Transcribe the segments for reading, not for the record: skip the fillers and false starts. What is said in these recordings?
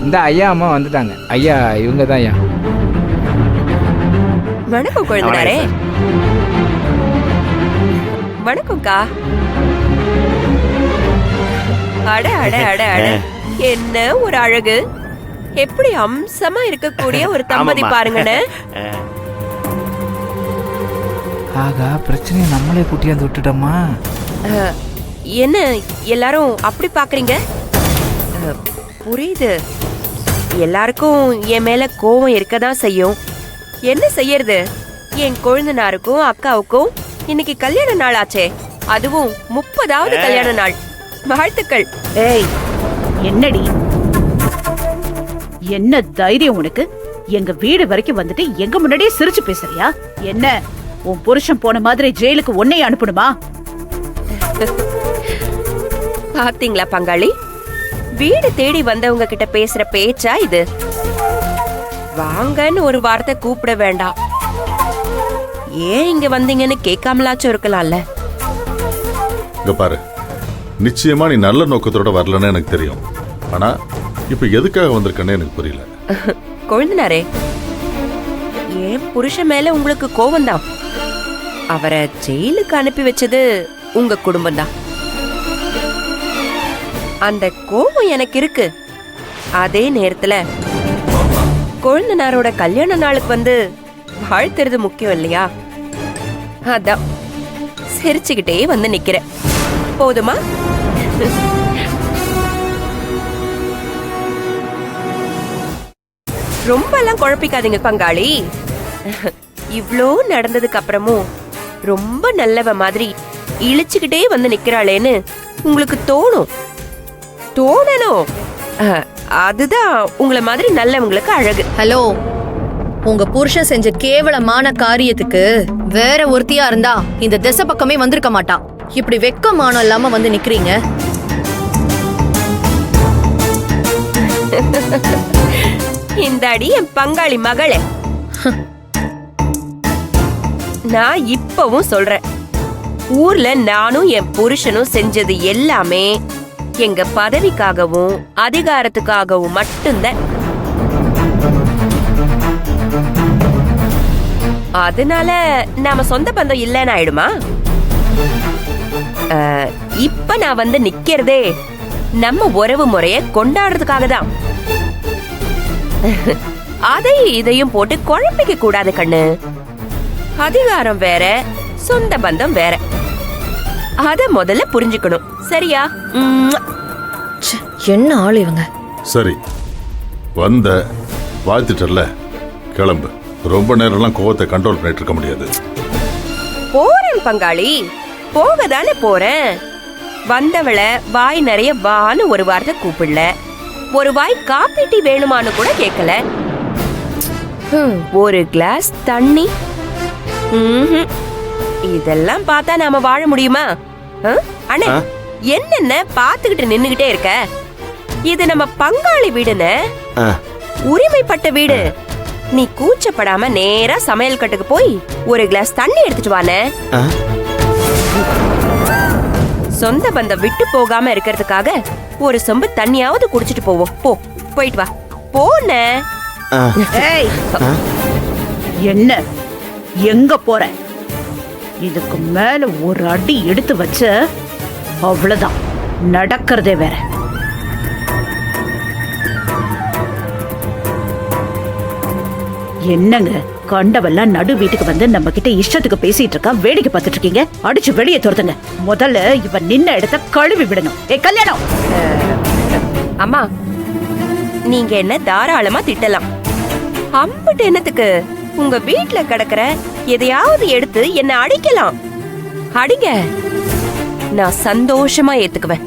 இந்த ஐயா அம்மா வந்துட்டாங்க. ஐயா இவங்க தான் ஐயா. வணக்கம் குழந்தைனாரே. வணக்கம்க்கா. அட அட அட அட, என்ன ஒரு அழகு! எப்படி அம்சமா இருக்கக்கூடிய ஒரு தம்பதி பாருங்கன்னு. ஆகா, பிரச்சனையை நம்மளே கூட்டியாந்து விட்டுட்டோமா? என்ன எல்லாரும் அப்படி பாக்குறீங்க? புரியுது, எல்லாருக்கும் என் மேல கோவம் இருக்கதான் செய்யும். என்ன செய்யறது? என் கொழுந்தனாருக்கும் அக்காவுக்கும் இன்னைக்கு கல்யாண நாள் ஆச்சே, அதுவும் 30வது கல்யாண நாள். வாழ்த்துக்கள். ஏய், என்னடி என்ன தைரியம் உனக்கு? எங்க வீடு வரைக்கும் வந்துட்டு எங்க முன்னாடியே சிரிச்சு பேசுறியா? என்ன உன் புருஷன் போன மாதிரி ஜெயிலுக்கு உன்னை அனுப்பணுமா? பாத்தீங்களா பங்காளி, வீடு தேடி வந்தவங்க கிட்ட பேசுற பேச்சா இது? வாங்கன்னு ஒரு வார்த்தை கூப்பிட வேண்டாம். ஏன் இங்க வந்தீங்கன்னு கேட்காமலாச்சும் இருக்கலாம்ல. இங்க பாரு, நிச்சயமா நீ நல்ல நோக்கத்தோட வரலன்னு எனக்கு தெரியும். ஆனா இப்ப எதுக்காக வந்திருக்கன்னு எனக்கு புரியல. கொழுந்தனாரே, ஏன் புருஷன் மேல உங்களுக்கு கோவம் தான். அவரை ஜெயிலுக்கு அனுப்பி வச்சது உங்க குடும்பம் தான். அந்த கோவம் எனக்கு இருக்கு. அதே நேரத்துல கொழுந்தனாரோட கல்யாண நாளுக்கு வந்து வாழ்த்துறது முக்கியம் இல்லையா? அதான் சிரிச்சுக்கிட்டே வந்து நிக்கிறேன். போதுமா? ரொம்ப எல்லாம் குழப்பிக்காதீங்க பங்காளி. இவ்ளோ நடந்ததுக்கு அப்புறமும் ரொம்ப நல்லவ மாதிரி இழிச்சுக்கிட்டே வந்து நிக்கிறாளேன்னு உங்களுக்கு தோணும். தோணணும். அதுதான் உங்களை மாதிரி நல்லவங்களுக்கு அழகு. ஹலோ, உங்க புருஷன் செஞ்ச கேவலமான காரியத்துக்கு வேற ஒருத்தியா இருந்தா இந்த திசை பக்கமே வந்திருக்க மாட்டான். இப்படி வெக்கமானம் இல்லாம வந்து நிக்கிறீங்க. இந்த அடி என் பங்காளி மகளே. நான் இப்பவும் சொல்றேன், ஊர்ல நானும் என் புருஷனும் செஞ்சது எல்லாமே எங்க பதவிக்காகவும் அதிகாரத்துக்காகவும் மட்டும்தான். அதனால நாம சொந்த பந்தம் இல்லைன்னு ஆயிடுமா? இப்ப நான் வந்து நிக்கிறதே நம்ம உறவு முறைய கொண்டாடுறதுக்காக தான். அதையும் இதையும் போட்டு குழப்பிக்க கூடாது கண்ணு. அதிகாரம் வேற, சொந்த பந்தம் வேற. அத முதல்ல புரிஞ்சுக்கணும். சரியா? என்ன ஆள் இவங்க? சரி, வந்த வாழ்த்துட்டல்ல, கிளம்பு. ரொம்ப நேரம்லாம் கோவத்தை கண்ட்ரோல் பண்ணிட்டு இருக்க முடியாது. போறேன் பங்காளி, போகதானே போறேன். வந்தவளை வாய் நிறைய வான்னு ஒரு வார்த்தை கூப்பிடல, ஒரு வாய் காப்பி டீ வேணுமான்னு கூட கேட்கல. ஒரு கிளாஸ் தண்ணி. இதெல்லாம் பார்த்தா நாம வாழ முடியுமா? அண்ணே, என்னென்ன பாத்துக்கிட்டு நின்னுகிட்டே இருக்க? இது நம்ம பங்காளி வீடுன்னு, உரிமைப்பட்ட வீடு. நீ கூச்சப்படாம நேரா சமையல் கட்டுக்கு போய் ஒரு கிளாஸ் தண்ணி எடுத்துட்டு வானே. சொந்த பந்தம் விட்டு போகாம இருக்கிறதுக்காக ஒரு சொம்பு தண்ணியாவது குடிச்சிட்டு போவோம். போ, போயிட்டு வா. போன என்ன எங்க போற? இதுக்கு மேல ஒரு அடி எடுத்து வச்ச அவ்வளவுதான், நடக்கிறதே வேற. என்னங்க கண்டவெல்லாம் நடு வீட்டுக்கு வந்து நம்ம கிட்ட இஷ்டத்துக்கு பேசிட்டு இருக்கா, வேடிக்கை பார்த்துட்டு இருக்கீங்க. அடிச்சு வெளியே துரத்துங்க. முதல்ல இவ நின்ன இடத்த கழுவி விடணும். கல்யாணம் அம்மா, நீங்க என்ன தாராளமா திட்டலாம். அம்பிட்டு என்னத்துக்கு? உங்க வீட்டுல கிடக்குற எதையாவது எடுத்து என்ன அடிக்கலாம். அடிங்க, நான் சந்தோஷமா ஏத்துக்குவேன்.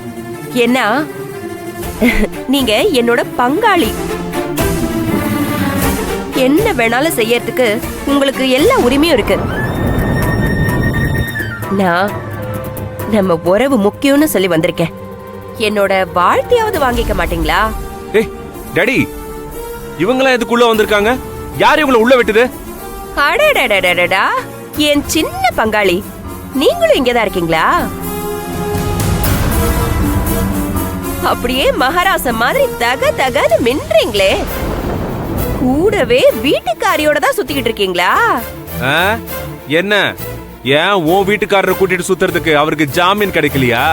ஏன்னா நீங்க என்னோட பங்காளி. என்ன வேணாலும் செய்யறதுக்கு உங்களுக்கு எல்லா உரிமையும் இருக்கு. நான் நம்ம உறவு முக்கியம்னு சொல்லி வந்திருக்கேன். என்னோட வாழ்க்கையாவது வாங்கிக்க மாட்டீங்களா? ஏய் டாடி, இவங்களாம் எதுக்குள்ள வந்திருக்காங்க? யார் இவங்கள உள்ள விட்டது? அடடடடடா, என் சின்ன பங்காளி, நீங்களும் இங்கதான் இருக்கீங்களா? அப்படியே மகாராச மாதிரி தக தகன்னு மின்றீங்களே. கூடவே வீட்டுக்காரியோட தான் சுத்திக்கிட்டு இருக்கீங்களா? ஆ? என்ன ஏன் உன் வீட்டுக்காரரை கூட்டிட்டு சுத்துறதுக்கு அவருக்கு ஜாமீன் கிடைக்கலையா?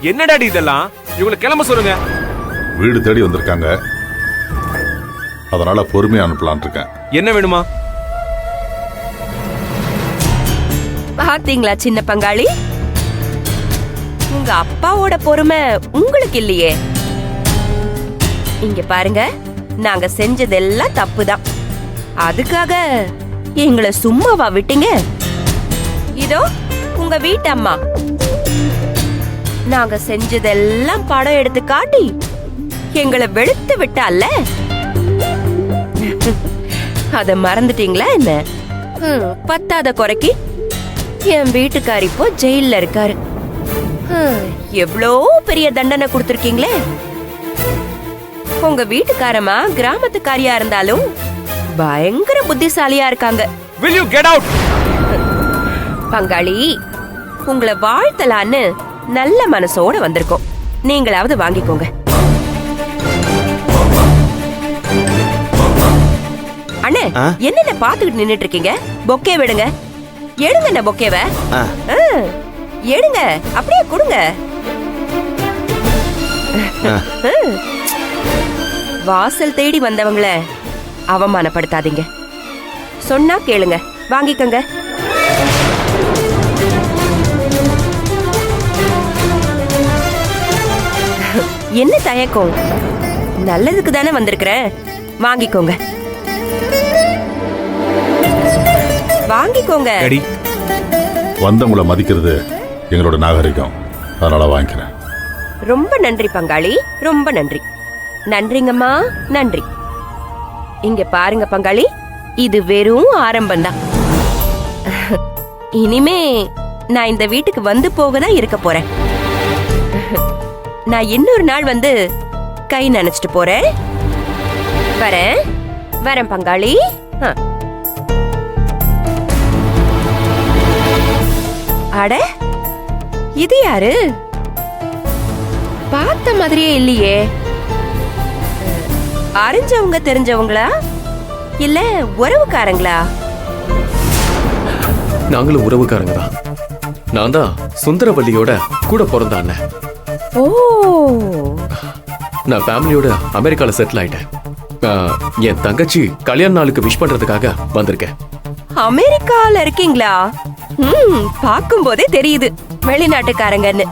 என்னடாடி இதெல்லாம்? இவங்களை கிளம்ப சொல்லுங்க. வீடு தேடி வந்திருக்காங்க, அதனால பொறுமையா அனுப்பலான் இருக்கேன். என்ன வேணுமா? பாத்தீங்களா சின்ன பங்காளி, உங்க அப்பாவோட பொறுமை உங்களுக்கு இல்லையே. இங்க பாருங்க, நாங்க செஞ்சதெல்லாம் தப்புதான். அதுக்காக எங்களை சும்மாவா விட்டீங்க? இதோ உங்க வீட்டு அம்மா நாங்க செஞ்சதெல்லாம் படம் எடுத்து காட்டி எங்களை வெளுத்து விட்டால. அத மறந்துட்டீங்களா என்ன? பத்தாத குறைக்கு என் வீட்டுக்காரி இப்போ ஜெயில்ல இருக்காரு. எவ்வளோ பெரிய தண்டனை கொடுத்திருக்கீங்களே. உங்க வீட்டுக்காரமா கிராமத்துக்காரியா இருந்தாலும் பயங்கர புத்திசாலியா இருக்காங்க. Will you get out? பங்காளி, உங்களை வாழ்த்தலான்னு நல்ல மனசோட வந்திருக்கோம். நீங்களாவது வாங்கிக்கோங்க. அண்ணே, என்னென்ன பாத்துக்கிட்டு நின்னுட்டு இருக்கீங்க? பொக்கே விடுங்க. எடுங்க இந்த பொக்கேவை. எடுங்க, அப்படியே கொடுங்க. வாசல் தேடி வந்தவங்கள அவமானப்படுத்தாதீங்க. சொன்னா கேளுங்க, வாங்கிக்கங்க. என்ன தயக்கம்? நல்லதுக்கு தானே வந்திருக்கிறேன், வாங்கிக்கோங்க. வாங்கிக்கோங்க. டாடி, வந்தவங்கள மதிக்கிறது எங்களோட நாகரிகம், அதனால வாங்கிக்கிறேன். ரொம்ப நன்றி பங்காளி, ரொம்ப நன்றி. நன்றிங்கம்மா, நன்றி. இங்க பாருங்க பங்காளி, இது வெறும் ஆரம்பம்தான். இனிமே நான் இந்த வீட்டுக்கு வந்து போக தான் இருக்க போறேன். நான் இன்னொரு நாள் வந்து கை நனைச்சிட்டு போறேன். வரேன் வரேன் பங்காளி. அட, இது யாரு? பார்த்த மாதிரியே இல்லையே. அறிஞ்சவங்க தெரிஞ்சவங்களா இல்ல உறவுக்காரங்களா? நாங்களும் உறவுக்காரங்க தான். நான் தான் சுந்தரவல்லியோட கூட பிறந்த அண்ணன். ஓ, நான் ஃபேமிலியோட அமெரிக்கால செட்டில் ஆயிட்டேன். என் தங்கச்சி கல்யாண நாளுக்கு விஷ் பண்றதுக்காக வந்திருக்கேன். அமெரிக்கால இருக்கீங்களா? பார்க்கும் போதே தெரியுது வெளிநாட்டுக்காரங்கன்னு.